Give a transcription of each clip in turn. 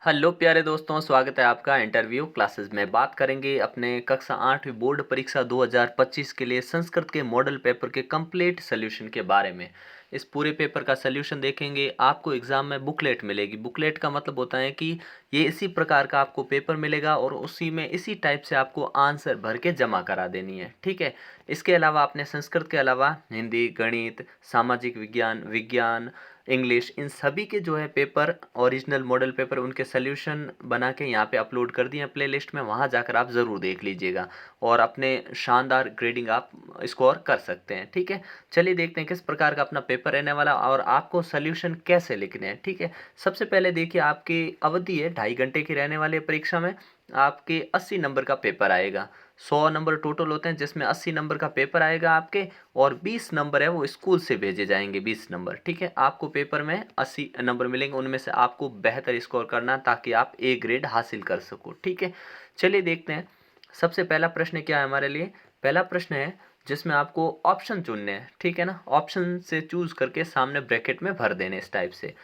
Hello प्यारे दोस्तों, स्वागत है आपका इंटरव्यू क्लासेस में। बात करेंगे अपने कक्षा 8वीं बोर्ड परीक्षा 2025 के लिए संस्कृत के मॉडल पेपर के कंप्लीट सॉल्यूशन के बारे में। इस पूरे पेपर का सॉल्यूशन देखेंगे। आपको एग्जाम में बुकलेट मिलेगी। बुकलेट का मतलब होता है कि ये इसी प्रकार का आपको पेपर मिलेगा और उसी में इसी टाइप से आपको आंसर भर के जमा करा देनी है, ठीक है। इसके अलावा आपने संस्कृत के अलावा हिंदी, गणित, सामाजिक विज्ञान, विज्ञान, इंग्लिश, इन सभी के जो है पेपर, ओरिजिनल मॉडल पेपर, उनके सल्यूशन बना के यहाँ पे अपलोड कर दिए हैं प्लेलिस्ट में। वहाँ जाकर आप ज़रूर देख लीजिएगा और अपने शानदार ग्रेडिंग आप स्कोर कर सकते हैं, ठीक है। चलिए देखते हैं किस प्रकार का अपना पेपर रहने वाला और आपको सल्यूशन कैसे लिखने हैं, ठीक है। सबसे पहले देखिए, आपकी अवधि है 2.5 घंटे की रहने वाली है परीक्षा में। आपके 80 नंबर का पेपर आएगा। 100 नंबर टोटल होते हैं, जिसमें 80 नंबर का पेपर आएगा आपके, और 20 नंबर है वो स्कूल से भेजे जाएंगे, 20 नंबर, ठीक है। आपको पेपर में 80 नंबर मिलेंगे, उनमें से आपको बेहतर स्कोर करना ताकि आप ए ग्रेड हासिल कर सको, ठीक है। चलिए देखते हैं सबसे पहला प्रश्न क्या है हमारे लिए। पहला प्रश्न है जिसमें आपको ऑप्शन चुनने हैं, ठीक है ना। ऑप्शन से चूज करके सामने ब्रैकेट में भर देने इस टाइप से।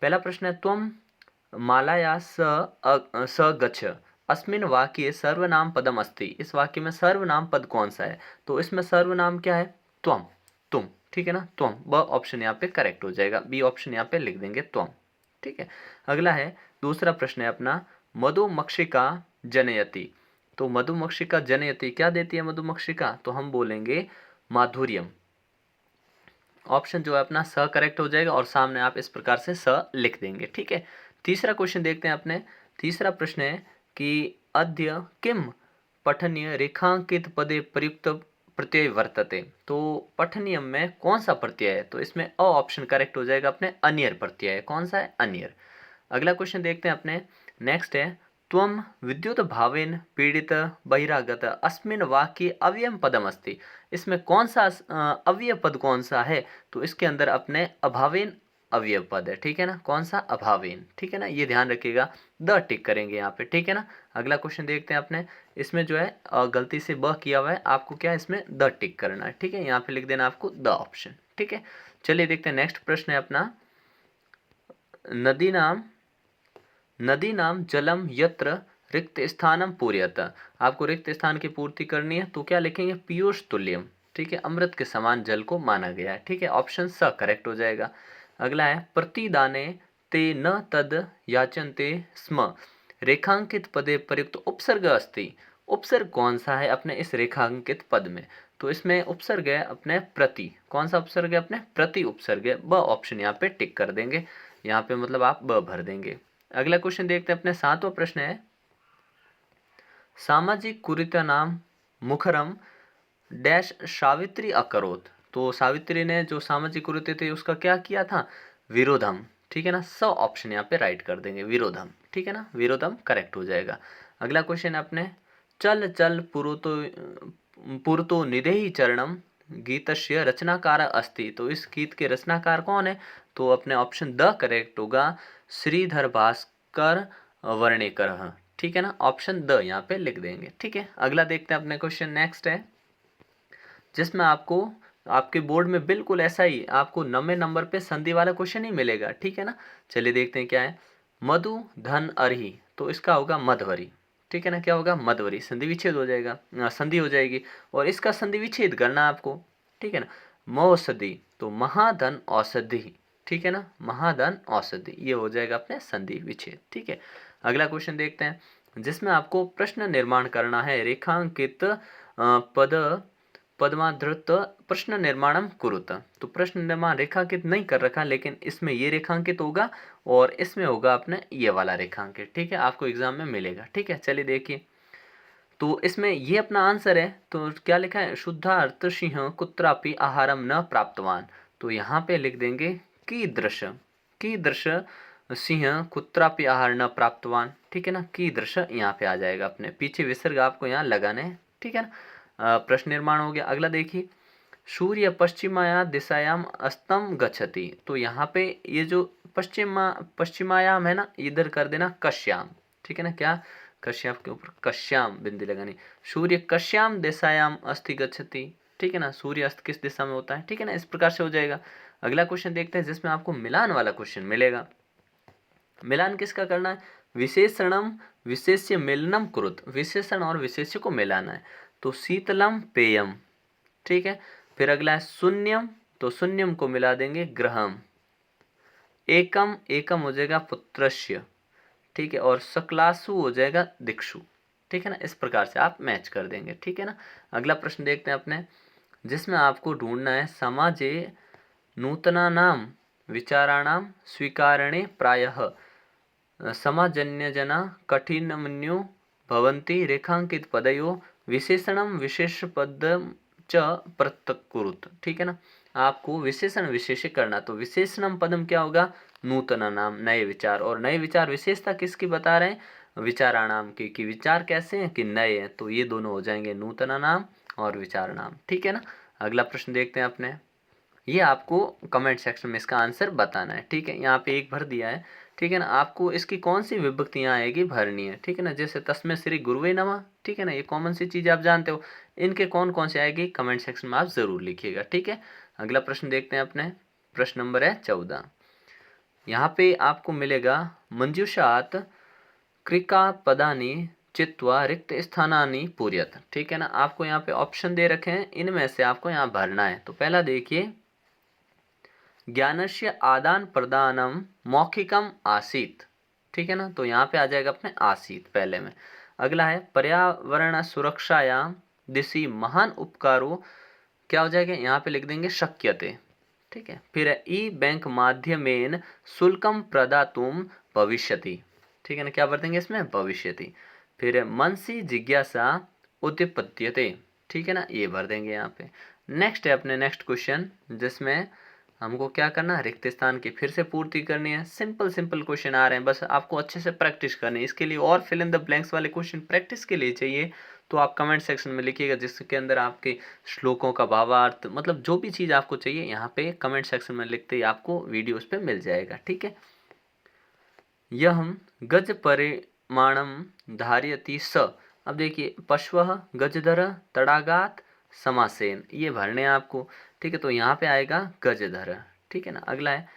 पहला प्रश्न है, त्वम मालाया स गच्छ अस्मिन् वाक्ये सर्वनाम पदम अस्ति। इस वाक्य में सर्वनाम पद कौन सा है? तो इसमें सर्वनाम क्या है? त्वम, तुम, ठीक है ना। त्वम, ब ऑप्शन यहाँ पे करेक्ट हो जाएगा। बी ऑप्शन यहाँ पे लिख देंगे त्वम, ठीक है। अगला है, दूसरा प्रश्न है अपना, मधुमक्षिका जनयति। तो मधुमक्षिका जनयति क्या देती है मधुमक्षिका? तो हम बोलेंगे माधुर्यम। ऑप्शन जो है अपना स करेक्ट हो जाएगा और सामने आप इस प्रकार से स लिख देंगे, ठीक है। तीसरा क्वेश्चन देखते हैं अपने। तीसरा प्रश्न है कि अद्य किम पठनीय रेखांकित पदे प्रयुक्त प्रत्यय वर्तते। तो पठनीय में कौन सा प्रत्यय है? तो इसमें अ ऑप्शन करेक्ट हो जाएगा अपने, अनियर प्रत्यय है। कौन सा है? अनियर। अगला क्वेश्चन देखते हैं अपने। नेक्स्ट है, त्वम विद्युत भावेन पीड़ित बहिरागत अस्मिन् वाक्ये अव्ययम पदम अस्ति। इसमें कौन सा अव्यय पद कौन सा है? तो इसके अंदर अपने अभावेन अवयव पद है, ठीक है ना। कौन सा? अभावेन, ठीक है ना। ये ध्यान रखिएगा, द टिक करेंगे यहाँ पे, ठीक है ना। अगला क्वेश्चन देखते हैं अपने। इसमें जो है गलती से ब किया हुआ है, आपको क्या है इसमें द टिक करना है, ठीक है। यहाँ पे लिख देना आपको द ऑप्शन, ठीक है। चलिए देखते हैं नेक्स्ट प्रश्न है अपना, नदी नाम जलम यत्र रिक्त स्थानम पूर्यत। आपको रिक्त स्थान की पूर्ति करनी है, तो क्या लिखेंगे? पीयूष तुल्यम, ठीक है। अमृत के समान जल को माना गया है, ठीक है। ऑप्शन स करेक्ट हो जाएगा। अगला है, प्रतिदाने ते न तद याचनते स्म रेखांकित पदे प्रयुक्त उपसर्ग अस्ति। उपसर्ग कौन सा है अपने इस रेखांकित पद में? तो इसमें उपसर्ग है अपने प्रति। कौन सा उपसर्ग है अपने? प्रति उपसर्ग है। ब ऑप्शन यहाँ पे टिक कर देंगे। यहाँ पे मतलब आप ब भर देंगे। अगला क्वेश्चन देखते हैं अपने। सातवां प्रश्न है, सामाजिक कुरीता नाम मुखरम डैश सावित्री अकरोत। तो सावित्री ने जो सामाजिक कुरीति थे उसका क्या किया था? विरोधम, ठीक है ना। स ऑप्शन यहाँ पे राइट कर देंगे, विरोधम, ठीक है ना। विरोधम करेक्ट हो जाएगा। अगला क्वेश्चन है अपने, चल चल पुरतो निदेहि चरणम गीतस्य रचनाकार अस्ति। तो इस गीत के रचनाकार कौन है? तो अपने ऑप्शन द करेक्ट होगा, श्रीधर भास्कर वर्णेकर, ठीक है ना। ऑप्शन द यहाँ पे लिख देंगे, ठीक है। अगला देखते हैं अपने क्वेश्चन। नेक्स्ट है जिसमें आपको आपके बोर्ड में बिल्कुल ऐसा ही आपको 90 नंबर पे संधि वाला क्वेश्चन ही मिलेगा, ठीक है ना। चलिए देखते हैं क्या है। मधु धन अरही, तो इसका होगा मधवरी, ठीक है ना। क्या होगा? मधवरी। संधि विच्छेद हो जाएगा, संधि हो जाएगी और इसका संधि विच्छेद करना है आपको, ठीक है ना। मौषधि, तो महाधन औषधि, ठीक है ना। महाधन औषधि, ये हो जाएगा अपने संधि विच्छेद, ठीक है। अगला क्वेश्चन देखते हैं जिसमें आपको प्रश्न निर्माण करना है। रेखांकित पद पद्माधृत प्रश्न निर्माणम कुरुत। तो प्रश्न निर्माण रेखांकित नहीं कर रखा, लेकिन इसमें ये रेखांकित होगा और इसमें होगा अपने ये वाला रेखांकित, ठीक है। आपको एग्जाम में मिलेगा, ठीक है। चलिए देखिए, तो इसमें ये अपना आंसर है। तो क्या लिखा है? शुद्धार्थ सिंह कुत्रापि आहारम न प्राप्तवान। तो यहाँ पे लिख देंगे कीदृश सिंह कुत्रापि आहार न प्राप्तवान, ठीक है ना। कीदृश यहाँ पे आ जाएगा, अपने पीछे विसर्ग आपको यहाँ लगाने हैं, ठीक है ना। प्रश्न निर्माण हो गया। अगला देखिए, सूर्य पश्चिमाया दिशायाम अस्तम गच्छति। तो यहाँ पे ये जो पश्चिमायाम है ना, इधर कर देना कश्याम, ठीक है ना। क्या? कश्याम के ऊपर कश्याम बिंदी लगानी। सूर्य कश्याम दिशायाम अस्ति गच्छति, ठीक है ना। सूर्य अस्त किस दिशा में होता है, ठीक है ना। इस प्रकार से हो जाएगा। अगला क्वेश्चन देखते हैं जिसमें आपको मिलान वाला क्वेश्चन मिलेगा। मिलान किसका करना है? विशेषणम विशेष्य मेलनम कुरुत, विशेषण और विशेष्य को मिलाना है, तो शीतलम पेयम। ठीक है, फिर अगला है शून्यम, तो शून्यम को मिला देंगे ग्रहम। एकम, एकम हो जाएगा पुत्रस्य। ठीक है, और सकलासु हो जाएगा दिक्षु। ठीक है ना, इस प्रकार से आप मैच कर देंगे। ठीक है ना, अगला प्रश्न देखते हैं अपने, जिसमें आपको ढूंढना है समाजे नूतनानां विचाराणां स्वीकारणे प्रायः समाजन्यजना कठिनमन्यो भवन्ति रेखांकित पदयो विशेषणम विशेषपदम च पृथक् कुरुत। ठीक है ना, आपको विशेषण विशेष्य करना, तो विशेषणम पदम क्या होगा, नूतना नाम, नए विचार, और नए विचार विशेषता किसकी बता रहे हैं, विचाराणाम की, कि विचार कैसे हैं, कि नए हैं, तो ये दोनों हो जाएंगे नूतना नाम और विचार नाम। ठीक है ना, अगला प्रश्न देखते हैं अपने, ये आपको कमेंट सेक्शन में इसका आंसर बताना है। ठीक है, यहाँ पे एक भर दिया है। ठीक है ना, आपको इसकी कौन सी विभक्तियाँ आएगी भरनी है। ठीक है ना, जैसे तस्मै श्री गुरुवे नमः, ठीक है ना, ये कॉमन सी चीज़ आप जानते हो, इनके कौन कौन से आएगी कमेंट सेक्शन में आप ज़रूर लिखिएगा। ठीक है, अगला प्रश्न देखते हैं अपने, प्रश्न नंबर है 14। यहाँ पे आपको मिलेगा मंजूषात क्रियापदानि चित्वा रिक्त स्थानानि पूर्यत। ठीक है ना, आपको यहाँ पे ऑप्शन दे रखे हैं, इनमें से आपको यहाँ भरना है। तो पहला देखिए, ज्ञानस्य आदान प्रदानम मौखिकम आसीत। ठीक है ना, तो यहाँ पे आ जाएगा अपने आसीत पहले में। अगला है पर्यावरण सुरक्षायाम दिशि महान उपकारो, क्या हो जाएगा, यहाँ पे लिख देंगे शक्यते। ठीक है, फिर है ई बैंक माध्यमेन शुल्कम प्रदातुम भविष्यति। ठीक है ना, क्या भर देंगे इसमें, भविष्यति। फिर है मनसी जिज्ञासा उत्पद्यते। ठीक है ना, ये भर देंगे यहाँ पे। नेक्स्ट है अपने नेक्स्ट क्वेश्चन, जिसमें हमको क्या करना है, रिक्त स्थान की फिर से पूर्ति करनी है। सिंपल सिंपल क्वेश्चन आ रहे हैं, बस आपको अच्छे से प्रैक्टिस करनी है। इसके लिए और फिल इन द ब्लैंक्स वाले क्वेश्चन प्रैक्टिस के लिए चाहिए, तो आप कमेंट सेक्शन में लिखिएगा, जिसके अंदर आपके श्लोकों का भावार्थ, मतलब जो भी चीज़ आपको चाहिए यहाँ पे कमेंट सेक्शन में लिखते ही आपको वीडियोस पे मिल जाएगा। ठीक है, यह हम गज परिमाणम धारयति स। अब देखिए, पश्वः गजधर तड़ागात समासेन, ये भरने हैं आपको। ठीक है, तो यहाँ पे आएगा गजधर। ठीक है ना, अगला है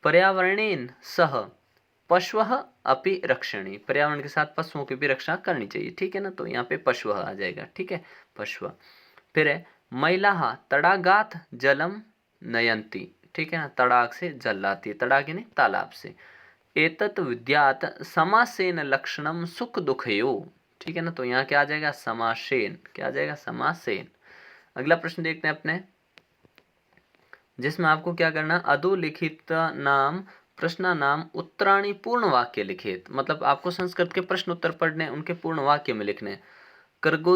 पर्यावरणेन सह पश्वः अपि रक्षणी, पर्यावरण के साथ पशुओं की भी रक्षा करनी चाहिए। ठीक है ना, तो यहाँ पे पश्वः आ जाएगा। ठीक है, पश्व। फिर है महिलाः तड़ागात जलम नयंती। ठीक है ना, तड़ाग से जल लाती है, तड़ाग यानी तालाब से। एतत् विद्यात समासेन लक्षणम सुख दुखयो। ठीक है ना, तो यहाँ क्या आ जाएगा, समासेन, क्या आ जाएगा, समासेन। अगला प्रश्न देखते हैं अपने, जिसमें आपको क्या करना, अधोलिखित नाम प्रश्न नाम उत्तराणी पूर्ण वाक्य लिखित, मतलब आपको संस्कृत के प्रश्न उत्तर पढ़ने, उनके पूर्ण वाक्य में लिखने। कर्ग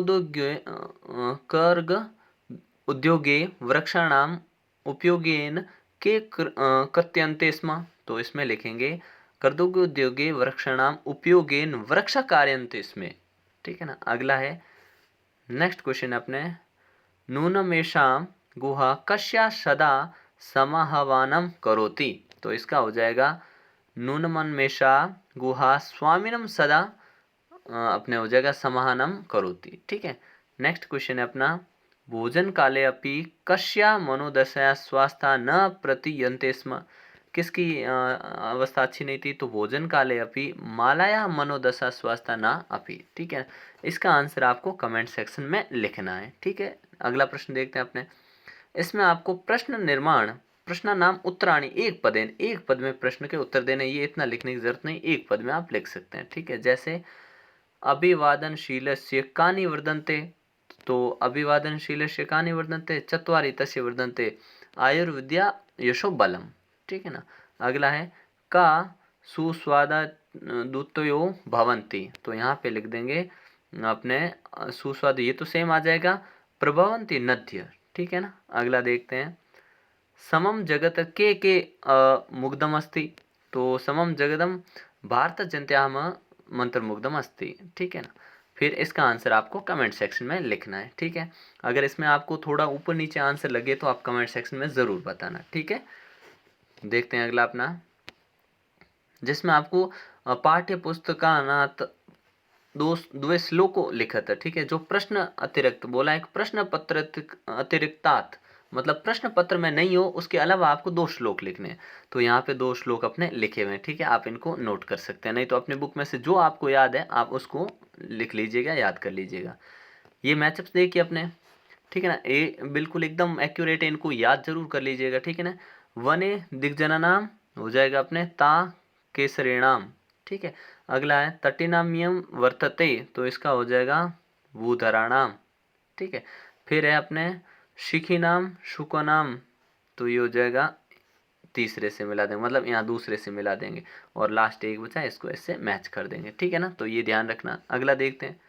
उद्योगे वृक्षाणाम उपयोगेन के कृत्यन्ते स्म, तो इसमें लिखेंगे कर्दोग उद्योगे वृक्षाणाम उपयोगेन वृक्ष कार्यन्ते स्म। ठीक है ना, अगला है नेक्स्ट क्वेश्चन अपने, नूनमेषां गुहा कस्या सदा समाहवानम करोति, तो इसका हो जाएगा नूनमन्मेषा गुहा स्वामिनम सदा अपने हो जाएगा समाहनम करोति। ठीक है, नेक्स्ट क्वेश्चन है अपना, भोजन काले अपि कस्या मनोदशा स्वास्थ्य न प्रतियन्ते स्म, किसकी अवस्था अच्छी नहीं थी, तो भोजन काले अपि मालाया मनोदशा स्वास्थ्य न अपि। ठीक है, इसका आंसर आपको कमेंट सेक्शन में लिखना है। ठीक है, अगला प्रश्न देखते हैं अपने, इसमें आपको प्रश्न निर्माण प्रश्न नाम उत्तराणी एक पदेन, एक पद में प्रश्न के उत्तर देने, ये इतना लिखने की जरूरत नहीं, एक पद में आप लिख सकते हैं। ठीक है, जैसे अभिवादनशीलस्य कानि वर्धन्ते, तो अभिवादनशीलस्य कानि वर्धन्ते, चत्वारि तस्य वर्धन्ते आयुर्विद्या यशो बलम। ठीक है ना, अगला है का सुस्वादा दूतयो भवन्ति, तो यहाँ पे लिख देंगे अपने सुस्वाद, ये तो सेम आ जाएगा, प्रभवन्ति नद्य। ठीक है ना, अगला देखते हैं, समम जगत के मुग्धम अस्ति, तो समम जगदम भारत जनत्याम मंत्रमुग्धम अस्ति। ठीक है ना, फिर इसका आंसर आपको कमेंट सेक्शन में लिखना है। ठीक है, अगर इसमें आपको थोड़ा ऊपर नीचे आंसर लगे तो आप कमेंट सेक्शन में ज़रूर बताना। ठीक है, देखते हैं अगला अपना, जिसमें आपको पाठ्य पुस्तकानात द्वे श्लोको लिखत है। ठीक है, जो प्रश्न अतिरिक्त बोला, एक प्रश्न पत्र अतिरिक्तात मतलब प्रश्न पत्र में नहीं हो उसके अलावा आपको 2 श्लोक लिखने हैं। तो यहाँ पे 2 श्लोक अपने लिखे हुए हैं, ठीक है, आप इनको नोट कर सकते हैं, नहीं तो अपने बुक में से जो आपको याद है आप उसको लिख लीजिएगा, याद कर लीजिएगा। ये मैचअप्स देखिए अपने, ठीक है ना, ये बिल्कुल एकदम एक्यूरेट है, इनको याद जरूर कर लीजिएगा, ठीक है ना। वने दिग्जननाम हो जाएगा अपने ता केसरीणाम, ठीक है। अगला है तटिनाम्यम वर्तते, तो इसका हो जाएगा भूधराणाम, ठीक है। फिर है अपने शिखी नाम शुको नाम, तो ये हो जाएगा तीसरे से मिला देंगे, मतलब यहाँ दूसरे से मिला देंगे, और लास्ट एक बचा है इसको इससे मैच कर देंगे, ठीक है ना। तो ये ध्यान रखना। अगला देखते हैं,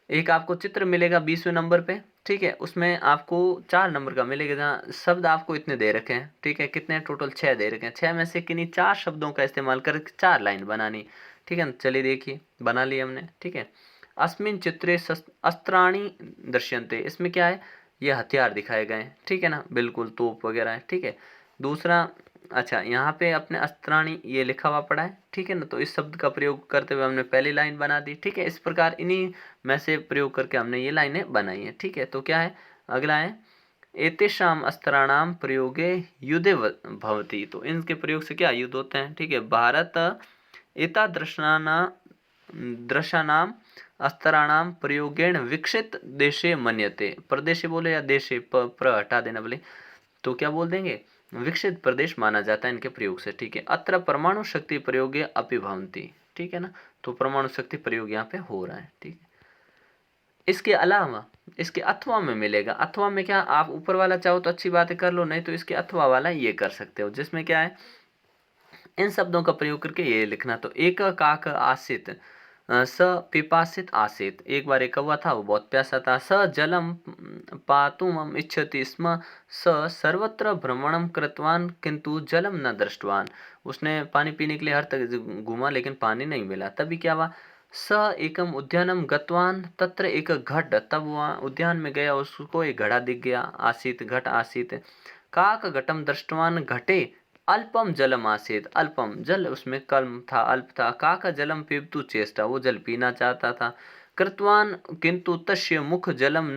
एक आपको चित्र मिलेगा 20वें नंबर पे, ठीक है, उसमें आपको 4 नंबर का मिलेगा, जहाँ शब्द आपको इतने दे रखे हैं, ठीक है, कितने टोटल 6 दे रखे हैं, 6 में से किन्हीं 4 शब्दों का इस्तेमाल करके 4 लाइन बनानी, ठीक है ना। चलिए देखिए, बना लिया हमने, ठीक है। अस्मिन चित्रे अस्त्राणि दृश्यन्ते, इसमें क्या है, ये हथियार दिखाए गए हैं, ठीक है ना, बिल्कुल तोप वगैरह है, ठीक है। दूसरा, अच्छा यहाँ पे अपने अस्त्राणी ये लिखा हुआ पड़ा है, ठीक है ना, तो इस शब्द का प्रयोग करते हुए हमने पहली लाइन बना दी, ठीक है। इस प्रकार इन्हीं में से प्रयोग करके हमने ये लाइनें बनाई हैं, ठीक है। तो क्या है, अगला है एतेषाम अस्त्राणाम प्रयोगे युद्धे भवति, तो इनके प्रयोग से क्या युद्ध होते हैं, ठीक है। भारत एतादृशानाम अस्त्राणाम प्रयोगेण विकसित देशे मन्यते, प्रदेशे बोले या देशे, प्र हटा देना बोले, तो क्या बोल देंगे, विकसित प्रदेश माना जाता है इनके प्रयोग से, ठीक है। अत्र परमाणु शक्ति प्रयोग अपि भवन्ति, ठीक है ना, तो परमाणु शक्ति प्रयोग यहाँ पे हो रहा है, ठीक है। इसके अलावा इसके अथवा में मिलेगा, अथवा में क्या, आप ऊपर वाला चाहो तो अच्छी बातें कर लो, नहीं तो इसके अथवा वाला ये कर सकते हो, जिसमें क्या है, इन शब्दों का प्रयोग करके ये लिखना। तो एक काक आसित, स पिपासित आसित, एक बार एक कौवा था वो बहुत प्यासा था। स जलम पातुम इच्छति स्म, स सर्वत्र भ्रमणम कृतवान किंतु जलम न दृष्टवान, उसने पानी पीने के लिए हर तक घूमा लेकिन पानी नहीं मिला। तभी क्या हुआ, स एकम उद्यानम गतवान तत्र एक घट, तब वहाँ उद्यान में गया, उसको एक घड़ा दिख गया, आसित घट आसित। काक घटम दृष्टवान, घटे अल्पम जलम आसीत, अल्पम जल उसमें कम था, अल्प था। काका जलम पिबतु चेष्टा, वो जल पीना चाहता था। कृतवान किंतु तस्य मुख जलम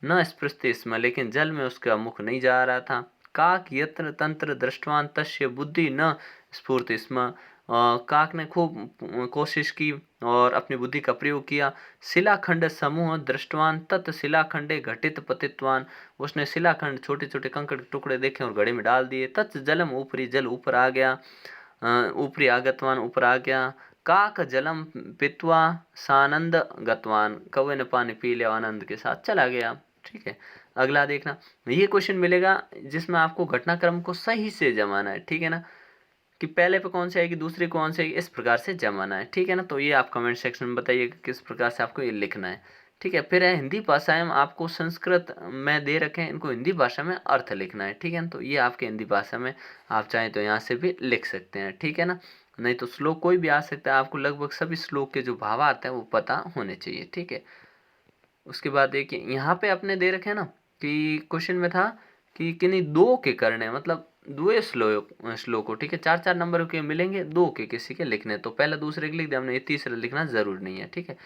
न स्पृशते स्म, लेकिन जल में उसका मुख नहीं जा रहा था। काक यत्र तंत्र दृष्टवान तस्य बुद्धि न स्फूर्ति स्म, काक ने खूब कोशिश की और अपनी बुद्धि का प्रयोग किया। शिलाखंड समूह दृष्टवान तत् शिलाखंडे घटित पतित्वान, उसने शिलाखंड छोटे छोटे कंकड़ के टुकड़े देखे और घड़े में डाल दिए। तत् जलम ऊपरी, जल ऊपर आ गया, ऊपरी आगतवान ऊपर आ गया। काक जलम पित्वा सानंद गतवान, कौवे ने पानी पी लिया, आनंद के साथ चला गया, ठीक है। अगला देखना, ये क्वेश्चन मिलेगा जिसमें आपको घटनाक्रम को सही से जमाना है, ठीक है ना, कि पहले पे कौन सी आएगी दूसरी कौन सी आएगी, इस प्रकार से जमाना है, ठीक है ना। तो ये आप कमेंट सेक्शन में बताइए किस प्रकार से आपको ये लिखना है, ठीक है। फिर है हिंदी भाषा में आपको संस्कृत में दे रखे हैं, इनको हिंदी भाषा में अर्थ लिखना है, ठीक है ना। तो ये आपके हिंदी भाषा में आप चाहें तो यहाँ से भी लिख सकते हैं, ठीक है ना, नहीं तो श्लोक कोई भी आ सकता है, आपको लगभग सभी श्लोक के जो भावार्थ है वो पता होने चाहिए, ठीक है। उसके बाद देखिए यहाँ पे अपने दे रखे हैं ना, कि क्वेश्चन में था कि किन्हीं दो के करने, मतलब दुए श्लोक हो, ठीक है, 4 4 नंबर के मिलेंगे, दो के किसी के लिखने, तो पहला दूसरे के लिख दिया हमने, ये तीसरा लिखना जरूर नहीं है, ठीक है।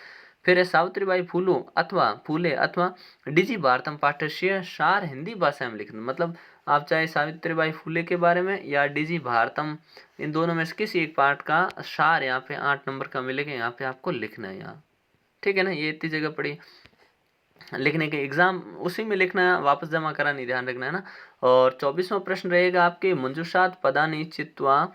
फिर है सावित्रीबाई फूले अथवा डिजी भारतम पाठ्यस्य सार हिंदी भाषा में लिखना, मतलब आप चाहे सावित्रीबाई फूले के बारे में या डिजी भारतम, इन दोनों में से किसी एक पाठ का सार यहाँ पे 8 नंबर का मिलेगा, यहाँ पे आपको लिखना है यहाँ, ठीक है ना। ये इतनी जगह पड़ी, लिखने के एग्जाम उसी में लिखना है, वापस जमा करानी, ध्यान रखना है ना। और 24वां प्रश्न रहेगा आपके, मंजूषात पदानि चित्वा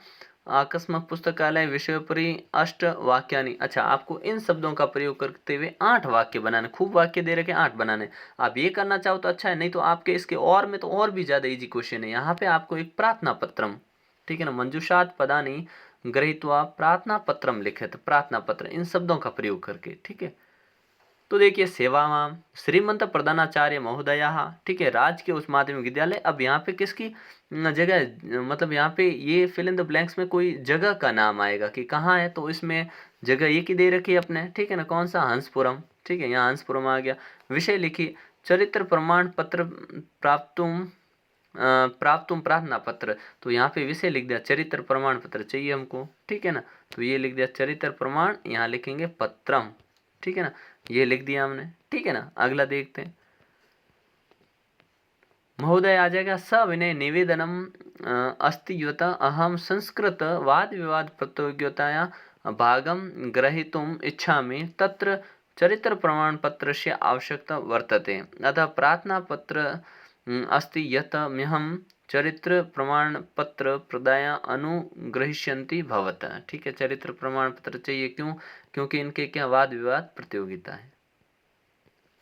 आकस्मक पुस्तकालय विषयोपरि अष्ट वाक्यानि, अच्छा आपको इन शब्दों का प्रयोग करते हुए 8 वाक्य बनाने, खूब वाक्य दे रखे 8 बनाने। आप ये करना चाहो तो अच्छा है, नहीं तो आपके इसके और में तो और भी ज्यादा इजी क्वेश्चन है। यहाँ पे आपको एक प्रार्थना पत्रम, ठीक है ना, मंजूषात पदानि गृहीत्वा प्रार्थना पत्रम लिखे, तो प्रार्थना पत्र इन शब्दों का प्रयोग करके, ठीक है। तो देखिए सेवामाम श्रीमंत प्रधानाचार्य महोदया, ठीक है, राजकीय उच्च माध्यमिक विद्यालय। अब यहाँ पे किसकी जगह, मतलब यहाँ पे ये फिल इन द ब्लैंक्स में कोई जगह का नाम आएगा कि कहाँ है, तो इसमें जगह ये की दे रखी है अपने, ठीक है ना, कौन सा, हंसपुरम, ठीक है, यहाँ हंसपुरम आ गया। विषय लिखी चरित्र प्रमाण पत्र प्राप्तुम प्रार्थना पत्र, तो यहाँ पे विषय लिख दिया चरित्र प्रमाण पत्र चाहिए हमको, ठीक है ना, तो ये लिख दिया चरित्र प्रमाण, यहाँ लिखेंगे पत्रम, ठीक है ना, ये लिख दिया हमने, ठीक है ना। अगला देखते हैं, महोदय आ जाएगा सविनय निवेदनम अस्ति यत् अहम संस्कृत वाद विवाद प्रतियोगितायां भागं ग्रहीतुम् इच्छामि तत्र चरित्र प्रमाण पत्रस्य आवश्यकता वर्तते अतः प्रार्थना पत्र अस्ति यत् म्यहं चरित्र प्रमाण पत्र प्रदाय अनुग्रहिष्यन्ति भवतः। ठीक है, चरित्र प्रमाण पत्र चाहिए, क्यों? क्योंकि इनके क्या वाद विवाद प्रतियोगिता है।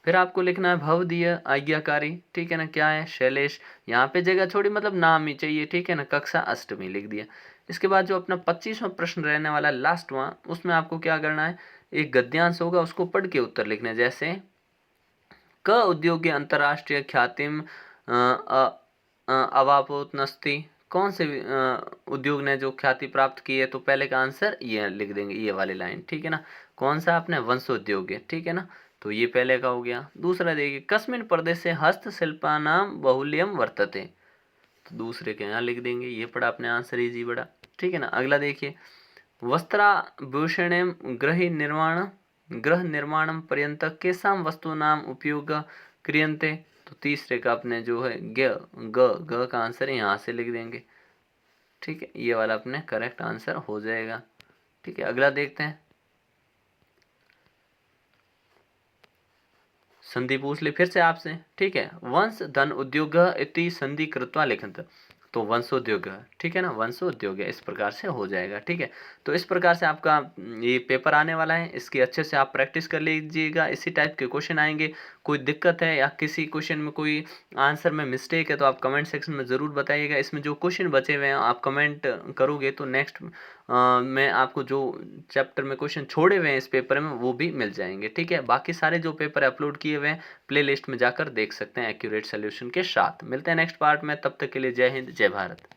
फिर आपको लिखना है भवदीय आज्ञाकारी। ठीक है ना, क्या है? शैलेश। यहाँ पे जगह छोड़ी, मतलब नाम ही चाहिए। ठीक है ना, कक्षा अष्टमी लिख दिया। इसके बाद जो अपना 25वां प्रश्न रहने वाला है, लास्टवां, उसमें आपको क्या करना है, एक गद्यांश होगा, उसको पढ़ के उत्तर लिखना है। जैसे क उद्योगे अंतर्राष्ट्रीय ख्यातिम अवाप्नोति, कौन से उद्योग ने जो ख्याति प्राप्त की है? तो पहले का आंसर ये लिख देंगे, ये वाली लाइन। ठीक है ना, कौन सा? आपने वंशोद्योग है। ठीक है ना, तो ये पहले का हो गया। दूसरा देखिए, कस्मिन् प्रदेशे हस्तशिल्पानां बाहुल्यम वर्तते, तो दूसरे के यहाँ लिख देंगे। ये पढ़ा आपने, आंसर इजी पड़ा। ठीक है ना, अगला देखिए, वस्त्राभूषणे गृह निर्माणम पर्यंत केषां वस्तूनाम उपयोग क्रियन्ते, तो तीसरे का अपने जो है ग का आंसर यहाँ से लिख देंगे। ठीक है, ये वाला अपने करेक्ट आंसर हो जाएगा। ठीक है, अगला देखते हैं। संधि पूछ ले फिर से आपसे। ठीक है, वंश धन उद्योग इति संधि कृत्वा लिखंत, तो वंशोद्योग। ठीक है ना, वंशोद्योग इस प्रकार से हो जाएगा। ठीक है, तो इस प्रकार से आपका ये पेपर आने वाला है, इसकी अच्छे से आप प्रैक्टिस कर लीजिएगा। इसी टाइप के क्वेश्चन आएंगे। कोई दिक्कत है या किसी क्वेश्चन में कोई आंसर में मिस्टेक है तो आप कमेंट सेक्शन में ज़रूर बताइएगा। इसमें जो क्वेश्चन बचे हुए हैं आप कमेंट करोगे तो नेक्स्ट में आपको जो चैप्टर में क्वेश्चन छोड़े हुए हैं इस पेपर में वो भी मिल जाएंगे। ठीक है, बाकी सारे जो पेपर अपलोड किए हुए हैं प्ले लिस्ट में जाकर देख सकते हैं एक्यूरेट सोल्यूशन के साथ। मिलते हैं नेक्स्ट पार्ट में, तब तक के लिए जय हिंद, जय भारत।